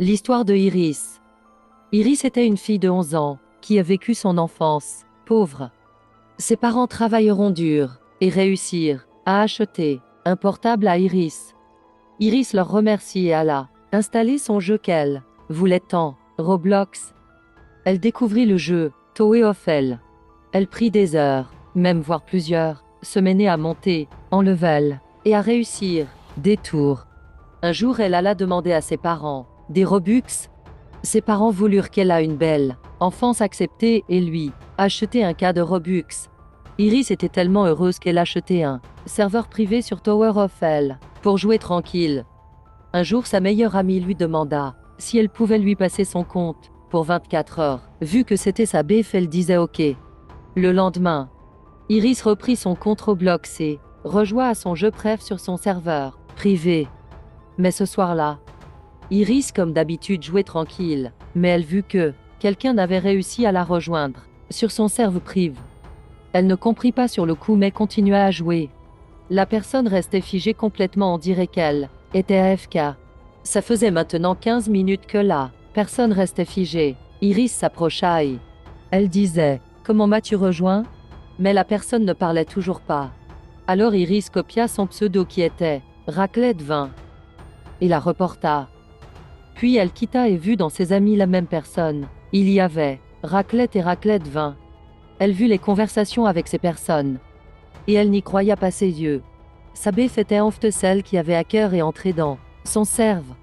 L'histoire de Iris. Iris était une fille de 11 ans, qui a vécu son enfance pauvre. Ses parents travailleront dur et réussirent à acheter un portable à Iris. Iris leur remercie et alla installer son jeu qu'elle voulait tant, Roblox. Elle découvrit le jeu Tower of Hell. Elle prit des heures, même voire plusieurs, semaines à monter en level et à réussir des tours. Un jour, elle alla demander à ses parents des Robux. Ses parents voulurent qu'elle ait une belle enfance acceptée et lui acheter un cas de Robux. Iris était tellement heureuse qu'elle achetait un serveur privé sur Tower of Hell pour jouer tranquille. Un jour, sa meilleure amie lui demanda si elle pouvait lui passer son compte pour 24 heures. Vu que c'était sa BF, elle disait OK. Le lendemain, Iris reprit son compte Roblox et rejoint à son jeu préf sur son serveur privé. Mais ce soir-là, Iris, comme d'habitude, jouait tranquille, mais elle vit que quelqu'un avait réussi à la rejoindre sur son serveur privé. Elle ne comprit pas sur le coup mais continua à jouer. La personne restait figée complètement, on dirait qu'elle était AFK. Ça faisait maintenant 15 minutes que la personne restait figée. Iris s'approcha et elle disait « Comment m'as-tu rejoint ?» Mais la personne ne parlait toujours pas. Alors Iris copia son pseudo qui était Raclette 20 et la reporta. Puis elle quitta et vit dans ses amis la même personne. Il y avait Raclette et Raclette 20. Elle vit les conversations avec ces personnes. Et elle n'y croya pas ses yeux. Sa BF était honte celle qui avait à cœur et entré dans son cerveau.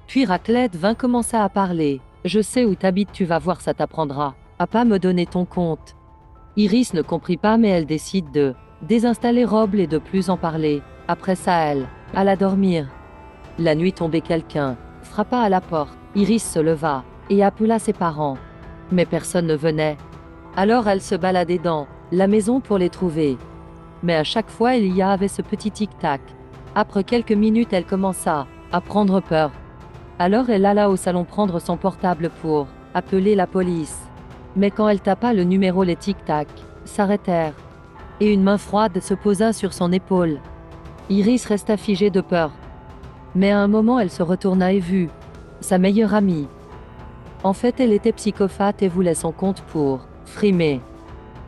Puis Raclette 20 commença à parler. « Je sais où t'habites, tu vas voir, ça t'apprendra à pas me donner ton compte. » Iris ne comprit pas mais elle décide de désinstaller Roble et de plus en parler. Après ça, elle alla dormir. La nuit tombée, quelqu'un frappa à la porte. Iris se leva et appela ses parents. Mais personne ne venait. Alors elle se baladait dans la maison pour les trouver. Mais à chaque fois il y avait ce petit tic-tac. Après quelques minutes elle commença à prendre peur. Alors elle alla au salon prendre son portable pour appeler la police. Mais quand elle tapa le numéro, les tic-tac s'arrêtèrent. Et une main froide se posa sur son épaule. Iris resta figée de peur. Mais à un moment elle se retourna et vit sa meilleure amie. En fait elle était psychopathe et voulait son compte pour frimer.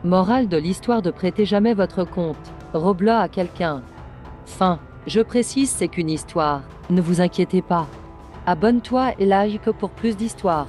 Morale de l'histoire: de prêter jamais votre compte Roblox à quelqu'un. Fin. Je précise, c'est qu'une histoire. Ne vous inquiétez pas. Abonne-toi et like pour plus d'histoires.